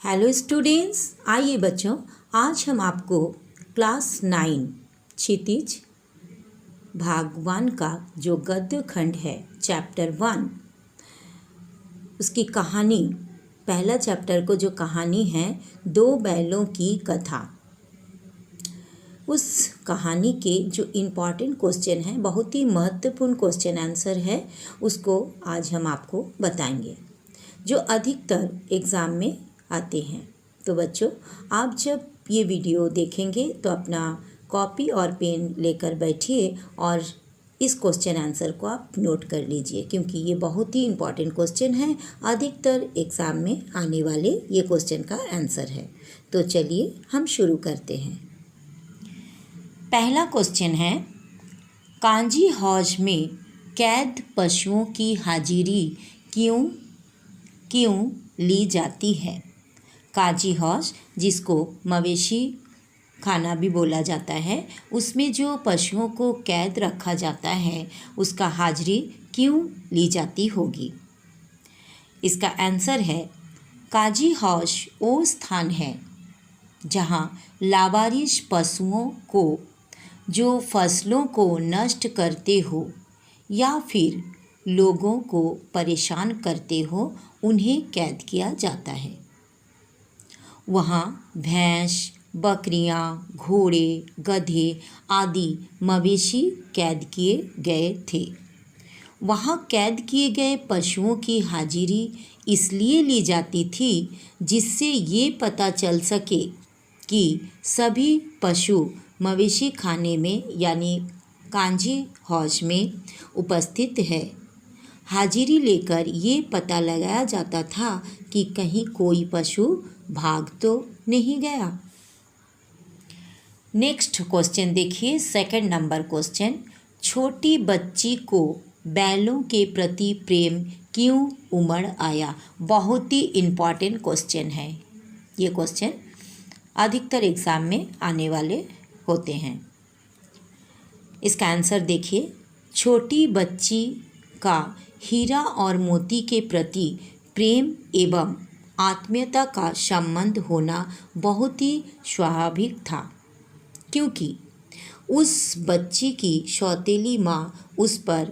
Hello students, आइए बच्चों, आज हम आपको क्लास 9 क्षितिज भाग 1 का जो गद्य खंड है चैप्टर 1 उसकी कहानी, पहला चैप्टर को जो कहानी है दो बैलों की कथा, उस कहानी के जो इम्पॉर्टेंट क्वेश्चन है, बहुत ही महत्वपूर्ण क्वेश्चन आंसर है, उसको आज हम आपको बताएंगे जो अधिकतर एग्ज़ाम में आते हैं। तो बच्चों, आप जब ये वीडियो देखेंगे तो अपना कॉपी और पेन लेकर बैठिए और इस क्वेश्चन आंसर को आप नोट कर लीजिए, क्योंकि ये बहुत ही इम्पॉर्टेंट क्वेश्चन है, अधिकतर एग्ज़ाम में आने वाले ये क्वेश्चन का आंसर है। तो चलिए हम शुरू करते हैं। पहला क्वेश्चन है, कांजी हौज में कैद पशुओं की हाजिरी क्यों ली जाती है? काजी हौज, जिसको मवेशी खाना भी बोला जाता है, उसमें जो पशुओं को कैद रखा जाता है उसका हाजिरी क्यों ली जाती होगी? इसका आंसर है, काजी हौज वो स्थान है जहाँ लावारिश पशुओं को जो फसलों को नष्ट करते हो या फिर लोगों को परेशान करते हो उन्हें कैद किया जाता है। वहाँ भैंस, बकरियाँ, घोड़े, गधे आदि मवेशी कैद किए गए थे। वहाँ कैद किए गए पशुओं की हाजिरी इसलिए ली जाती थी जिससे ये पता चल सके कि सभी पशु मवेशी खाने में यानी कांजी हौज में उपस्थित है। हाजिरी लेकर ये पता लगाया जाता था कि कहीं कोई पशु भाग तो नहीं गया। नेक्स्ट क्वेश्चन देखिए, सेकंड नंबर क्वेश्चन, छोटी बच्ची को बैलों के प्रति प्रेम क्यों उमड़ आया? बहुत ही इम्पॉर्टेंट क्वेश्चन है। ये क्वेश्चन अधिकतर एग्ज़ाम में आने वाले होते हैं। इसका आंसर देखिए, छोटी बच्ची का हीरा और मोती के प्रति प्रेम एवं आत्मीयता का संबंध होना बहुत ही स्वाभाविक था, क्योंकि उस बच्ची की सौतेली माँ उस पर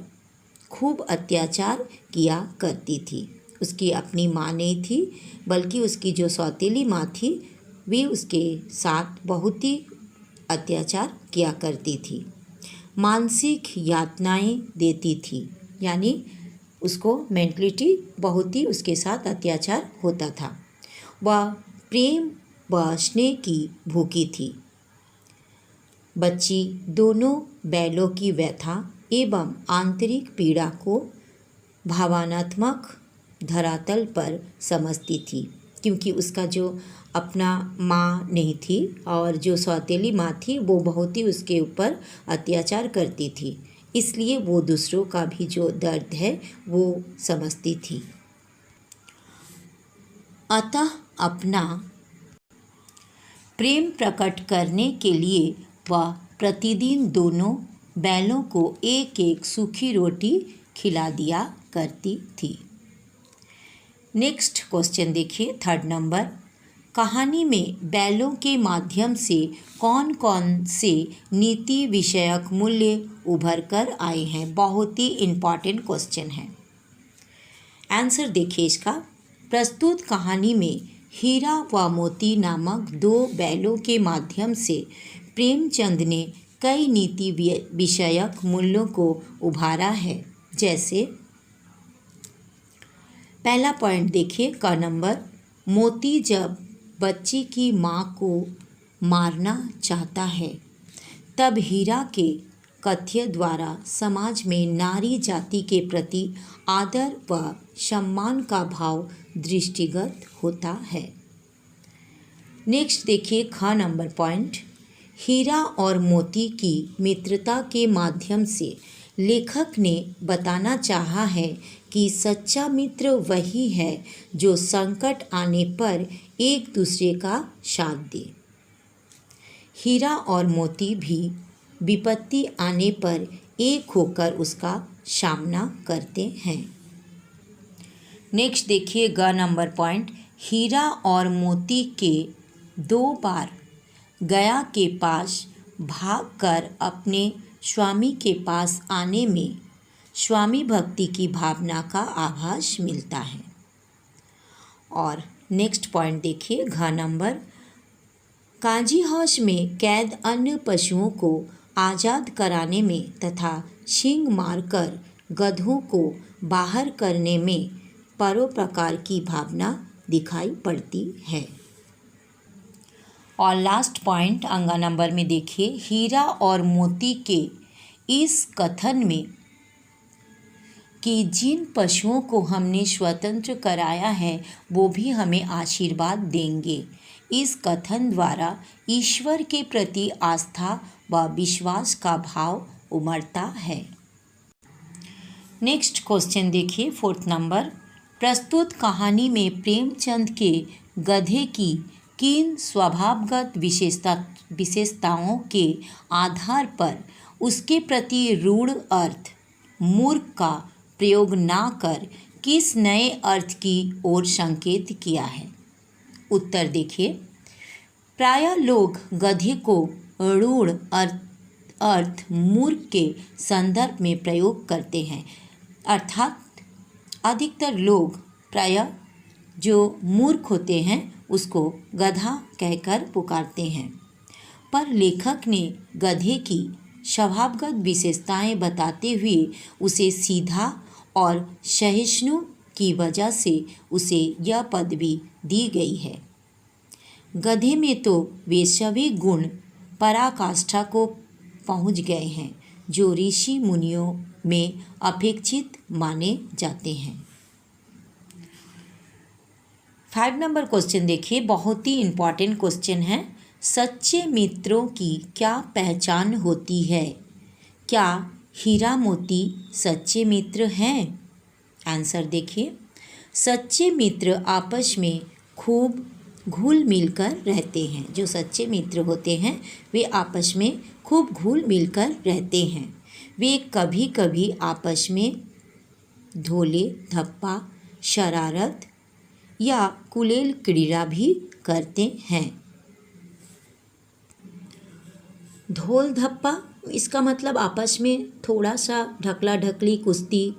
खूब अत्याचार किया करती थी। उसकी अपनी माँ नहीं थी, बल्कि उसकी जो सौतेली माँ थी वे उसके साथ बहुत ही अत्याचार किया करती थी, मानसिक यातनाएं देती थी, यानी उसको मेंटलिटी बहुत ही उसके साथ अत्याचार होता था। वह प्रेम व स्नेह की भूखी थी। बच्ची दोनों बैलों की व्यथा एवं आंतरिक पीड़ा को भावनात्मक धरातल पर समझती थी, क्योंकि उसका जो अपना माँ नहीं थी और जो सौतेली माँ थी वो बहुत ही उसके ऊपर अत्याचार करती थी, इसलिए वो दूसरों का भी जो दर्द है वो समझती थी। अतः अपना प्रेम प्रकट करने के लिए वह प्रतिदिन दोनों बैलों को एक एक सूखी रोटी खिला दिया करती थी। नेक्स्ट क्वेश्चन देखिए, थर्ड नंबर, कहानी में बैलों के माध्यम से कौन कौन से नीति विषयक मूल्य उभर कर आए हैं? बहुत ही इम्पॉर्टेंट क्वेश्चन है। आंसर देखिए इसका, प्रस्तुत कहानी में हीरा व मोती नामक दो बैलों के माध्यम से प्रेमचंद ने कई नीति विषयक मूल्यों को उभारा है। जैसे पहला पॉइंट देखिए, क नंबर, मोती जब बच्ची की माँ को मारना चाहता है तब हीरा के कथ्य द्वारा समाज में नारी जाति के प्रति आदर व सम्मान का भाव दृष्टिगत होता है। नेक्स्ट देखिए, ख नंबर पॉइंट, हीरा और मोती की मित्रता के माध्यम से लेखक ने बताना चाहा है कि सच्चा मित्र वही है जो संकट आने पर एक दूसरे का साथ दे। हीरा और मोती भी विपत्ति आने पर एक होकर उसका सामना करते हैं। नेक्स्ट देखिए ग नंबर पॉइंट, हीरा और मोती के 2 बार गया के पास भागकर अपने स्वामी के पास आने में स्वामी भक्ति की भावना का आभास मिलता है। और नेक्स्ट पॉइंट देखिए, घ नंबर, काजी हौस में कैद अन्य पशुओं को आज़ाद कराने में तथा सींग मारकर गधों को बाहर करने में परोपकार की भावना दिखाई पड़ती है। और लास्ट पॉइंट अंगा नंबर में देखिए, हीरा और मोती के इस कथन में कि जिन पशुओं को हमने स्वतंत्र कराया है वो भी हमें आशीर्वाद देंगे, इस कथन द्वारा ईश्वर के प्रति आस्था व विश्वास का भाव उमड़ता है। नेक्स्ट क्वेश्चन देखिए, 4th नंबर, प्रस्तुत कहानी में प्रेमचंद के गधे की किन स्वभावगत विशेषताओं के आधार पर उसके प्रति रूढ़ अर्थ मूर्ख का प्रयोग ना कर किस नए अर्थ की ओर संकेत किया है? उत्तर देखिए, प्रायः लोग गधे को रूढ़ अर्थ मूर्ख के संदर्भ में प्रयोग करते हैं, अर्थात अधिकतर लोग प्रायः जो मूर्ख होते हैं उसको गधा कहकर पुकारते हैं। पर लेखक ने गधे की स्वभावगत विशेषताएं बताते हुए उसे सीधा और सहिष्णु की वजह से उसे यह पदवी दी गई है। गधे में तो वे सभी गुण पराकाष्ठा को पहुंच गए हैं जो ऋषि मुनियों में अपेक्षित माने जाते हैं। 5 नंबर क्वेश्चन देखिए, बहुत ही इम्पॉर्टेंट क्वेश्चन है। सच्चे मित्रों की क्या पहचान होती है? क्या हीरा मोती सच्चे मित्र हैं? आंसर देखिए, सच्चे मित्र आपस में खूब घुल मिलकर रहते हैं। जो सच्चे मित्र होते हैं वे आपस में खूब घुल मिलकर रहते हैं। वे कभी कभी आपस में ढोले धप्पा, शरारत या कुलेल क्रीड़ा भी करते हैं। ढोल धप्पा इसका मतलब आपस में थोड़ा सा ढकला ढकली, कुश्ती,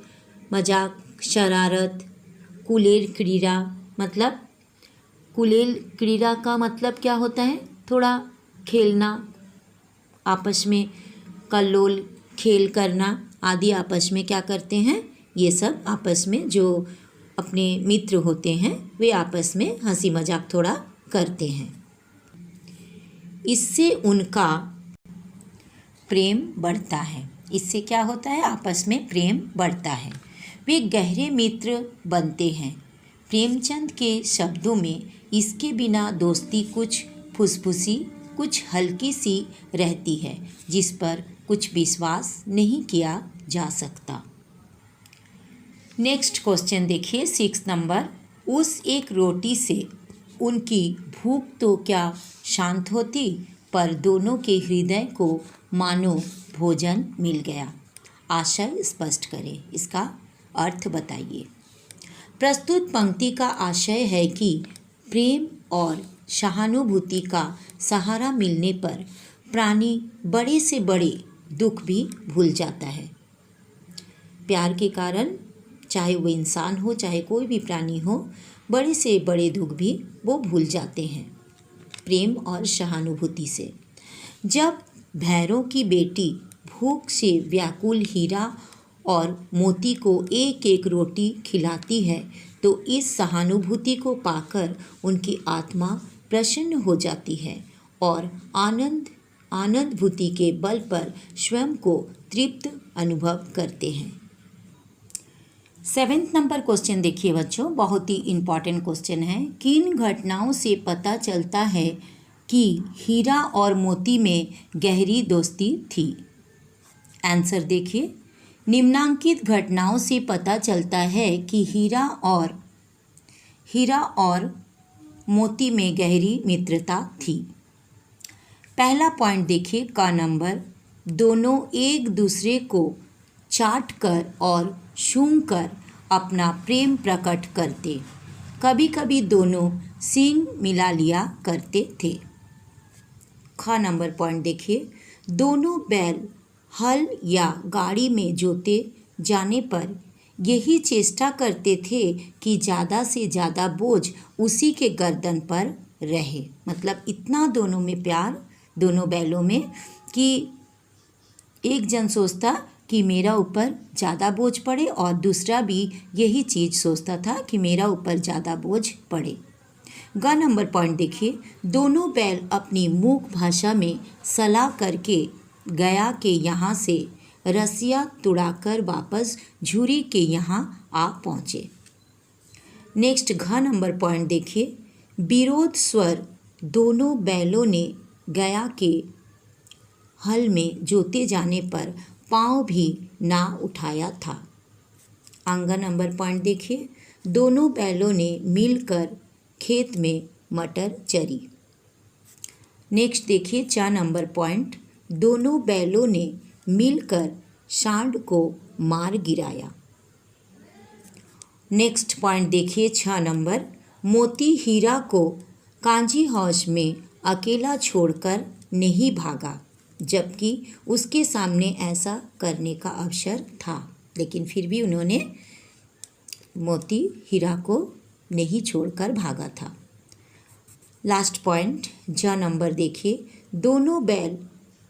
मजाक, शरारत। कुलेल क्रीड़ा मतलब, कुलेल क्रीड़ा का मतलब क्या होता है? थोड़ा खेलना, आपस में कल्लोल खेल करना आदि आपस में क्या करते हैं? ये सब आपस में जो अपने मित्र होते हैं वे आपस में हंसी मजाक थोड़ा करते हैं। इससे उनका प्रेम बढ़ता है। इससे क्या होता है? आपस में प्रेम बढ़ता है। वे गहरे मित्र बनते हैं। प्रेमचंद के शब्दों में इसके बिना दोस्ती कुछ फुसफुसी, कुछ हल्की सी रहती है जिस पर कुछ विश्वास नहीं किया जा सकता। नेक्स्ट क्वेश्चन देखिए, 6 नंबर, उस एक रोटी से उनकी भूख तो क्या शांत होती, पर दोनों के हृदय को मानो भोजन मिल गया। आशय स्पष्ट करें, इसका अर्थ बताइए। प्रस्तुत पंक्ति का आशय है कि प्रेम और सहानुभूति का सहारा मिलने पर प्राणी बड़े से बड़े दुख भी भूल जाता है। प्यार के कारण, चाहे वो इंसान हो चाहे कोई भी प्राणी हो, बड़े से बड़े दुख भी वो भूल जाते हैं प्रेम और सहानुभूति से। जब भैरों की बेटी भूख से व्याकुल हीरा और मोती को एक एक रोटी खिलाती है तो इस सहानुभूति को पाकर उनकी आत्मा प्रसन्न हो जाती है और आनंदभूति के बल पर स्वयं को तृप्त अनुभव करते हैं। 7 नंबर क्वेश्चन देखिए बच्चों, बहुत ही इम्पॉर्टेंट क्वेश्चन है। किन घटनाओं से पता चलता है कि हीरा और मोती में गहरी दोस्ती थी? आंसर देखिए, निम्नांकित घटनाओं से पता चलता है कि हीरा और मोती में गहरी मित्रता थी। पहला पॉइंट देखिए, का नंबर, दोनों एक दूसरे को चाट कर और सूंघ कर अपना प्रेम प्रकट करते। कभी कभी दोनों सींग मिला लिया करते थे। ख नंबर पॉइंट देखिए, दोनों बैल हल या गाड़ी में जोते जाने पर यही चेष्टा करते थे कि ज़्यादा से ज़्यादा बोझ उसी के गर्दन पर रहे। मतलब इतना दोनों में प्यार, दोनों बैलों में, कि एक जन सोचता कि मेरा ऊपर ज़्यादा बोझ पड़े और दूसरा भी यही चीज़ सोचता था कि मेरा ऊपर ज़्यादा बोझ पड़े। ग नंबर पॉइंट देखिए, दोनों बैल अपनी मूक भाषा में सलाह करके गया के यहाँ से रस्सियाँ तुड़ाकर वापस झूरी के यहाँ आ पहुँचे। नेक्स्ट घ नंबर पॉइंट देखिए, विरोध स्वर दोनों बैलों ने गया के हल में जोते जाने पर पाँव भी ना उठाया था। अंग नंबर पॉइंट देखिए, दोनों बैलों ने मिलकर खेत में मटर चरी। नेक्स्ट देखिए च नंबर पॉइंट, दोनों बैलों ने मिलकर सांड को मार गिराया। नेक्स्ट पॉइंट देखिए छ नंबर, मोती हीरा को कांजी हौज में अकेला छोड़कर नहीं भागा, जबकि उसके सामने ऐसा करने का अवसर था, लेकिन फिर भी उन्होंने मोती हीरा को नहीं छोड़कर भागा था। लास्ट पॉइंट ज नंबर देखिए, दोनों बैल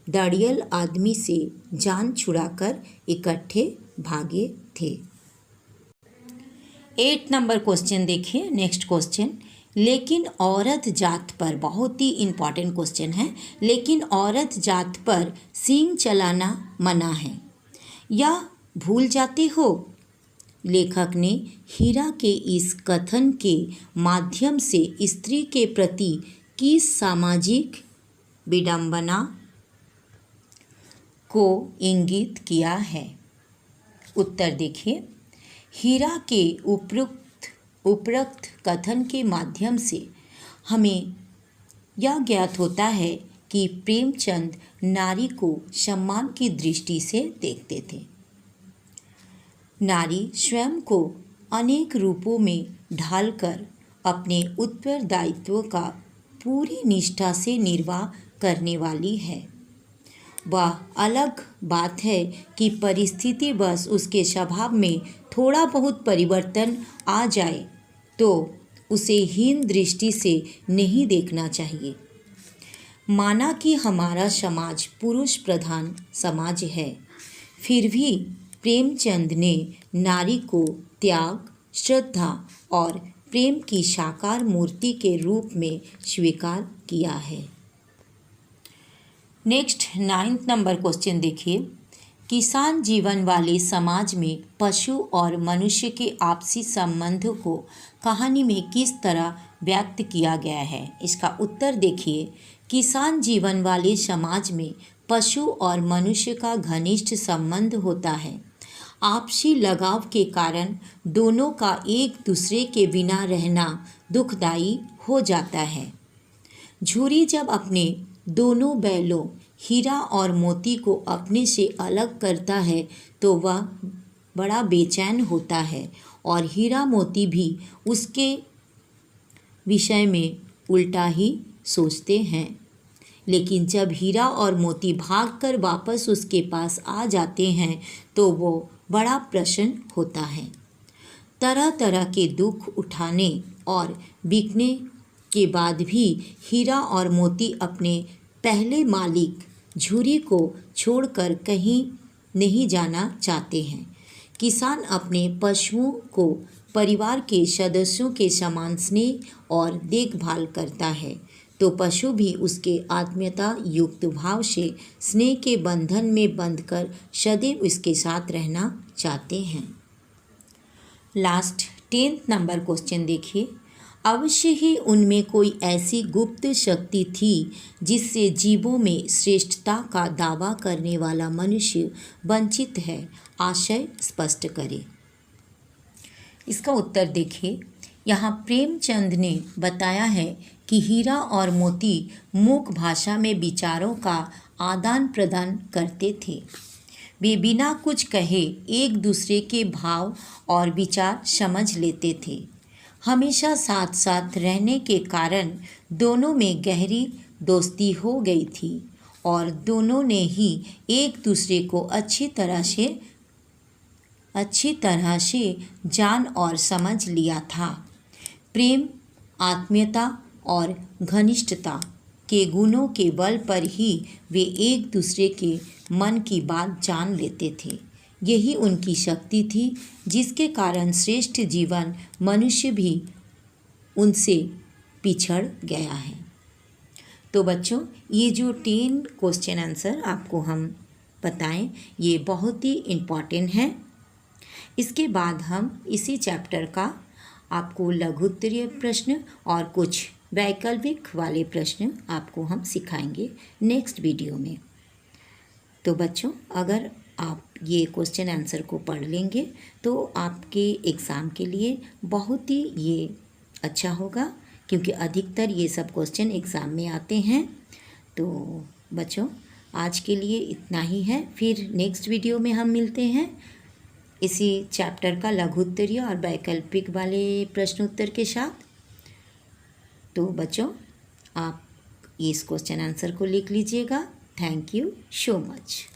दड़ियल आदमी से जान छुड़ाकर इकट्ठे भागे थे। 8 नंबर क्वेश्चन देखिए। नेक्स्ट क्वेश्चन, लेकिन औरत जात पर, बहुत ही इम्पॉर्टेंट क्वेश्चन है, लेकिन औरत जात पर सींग चलाना मना है या भूल जाते हो। लेखक ने हीरा के इस कथन के माध्यम से स्त्री के प्रति किस सामाजिक विडंबना को इंगित किया है। उत्तर देखिए, हीरा के उपरोक्त कथन के माध्यम से हमें यह ज्ञात होता है कि प्रेमचंद नारी को सम्मान की दृष्टि से देखते थे। नारी स्वयं को अनेक रूपों में ढालकर अपने उत्तरदायित्व का पूरी निष्ठा से निर्वाह करने वाली है। वह अलग बात है कि परिस्थिति बस उसके स्वभाव में थोड़ा बहुत परिवर्तन आ जाए तो उसे हीन दृष्टि से नहीं देखना चाहिए। माना कि हमारा समाज पुरुष प्रधान समाज है, फिर भी प्रेमचंद ने नारी को त्याग, श्रद्धा और प्रेम की साकार मूर्ति के रूप में स्वीकार किया है। नेक्स्ट 9 नंबर क्वेश्चन देखिए। किसान जीवन वाले समाज में पशु और मनुष्य के आपसी संबंध को कहानी में किस तरह व्यक्त किया गया है। इसका उत्तर देखिए, किसान जीवन वाले समाज में पशु और मनुष्य का घनिष्ठ संबंध होता है। आपसी लगाव के कारण दोनों का एक दूसरे के बिना रहना दुखदायी हो जाता है। झूरी जब अपने दोनों बैलों हीरा और मोती को अपने से अलग करता है तो वह बड़ा बेचैन होता है और हीरा मोती भी उसके विषय में उल्टा ही सोचते हैं। लेकिन जब हीरा और मोती भागकर वापस उसके पास आ जाते हैं तो वो बड़ा प्रसन्न होता है। तरह तरह के दुख उठाने और बिकने के बाद भी हीरा और मोती अपने पहले मालिक झूरी को छोड़कर कहीं नहीं जाना चाहते हैं। किसान अपने पशुओं को परिवार के सदस्यों के समान स्नेह और देखभाल करता है तो पशु भी उसके आत्मीयता युक्त भाव से स्नेह के बंधन में बंधकर सदैव उसके साथ रहना चाहते हैं। लास्ट 10 नंबर क्वेश्चन देखिए। अवश्य ही उनमें कोई ऐसी गुप्त शक्ति थी जिससे जीवों में श्रेष्ठता का दावा करने वाला मनुष्य वंचित है। आशय स्पष्ट करें। इसका उत्तर देखिए, यहाँ प्रेमचंद ने बताया है कि हीरा और मोती मूक भाषा में विचारों का आदान प्रदान करते थे। वे बिना कुछ कहे एक दूसरे के भाव और विचार समझ लेते थे। हमेशा साथ साथ रहने के कारण दोनों में गहरी दोस्ती हो गई थी और दोनों ने ही एक दूसरे को अच्छी तरह से जान और समझ लिया था। प्रेम, आत्मीयता और घनिष्ठता के गुणों के बल पर ही वे एक दूसरे के मन की बात जान लेते थे। यही उनकी शक्ति थी जिसके कारण श्रेष्ठ जीवन मनुष्य भी उनसे पिछड़ गया है। तो बच्चों, ये जो 10 क्वेश्चन आंसर आपको हम बताएं, ये बहुत ही इम्पॉर्टेंट है। इसके बाद हम इसी चैप्टर का आपको लघुत्तरीय प्रश्न और कुछ वैकल्पिक वाले प्रश्न आपको हम सिखाएंगे नेक्स्ट वीडियो में। तो बच्चों, अगर आप ये क्वेश्चन आंसर को पढ़ लेंगे तो आपके एग्ज़ाम के लिए बहुत ही ये अच्छा होगा, क्योंकि अधिकतर ये सब क्वेश्चन एग्ज़ाम में आते हैं। तो बच्चों, आज के लिए इतना ही है। फिर नेक्स्ट वीडियो में हम मिलते हैं इसी चैप्टर का लघुत्तरीय और वैकल्पिक वाले प्रश्नोत्तर के साथ। तो बच्चों, आप इस क्वेश्चन आंसर को लिख लीजिएगा। Thank you so much.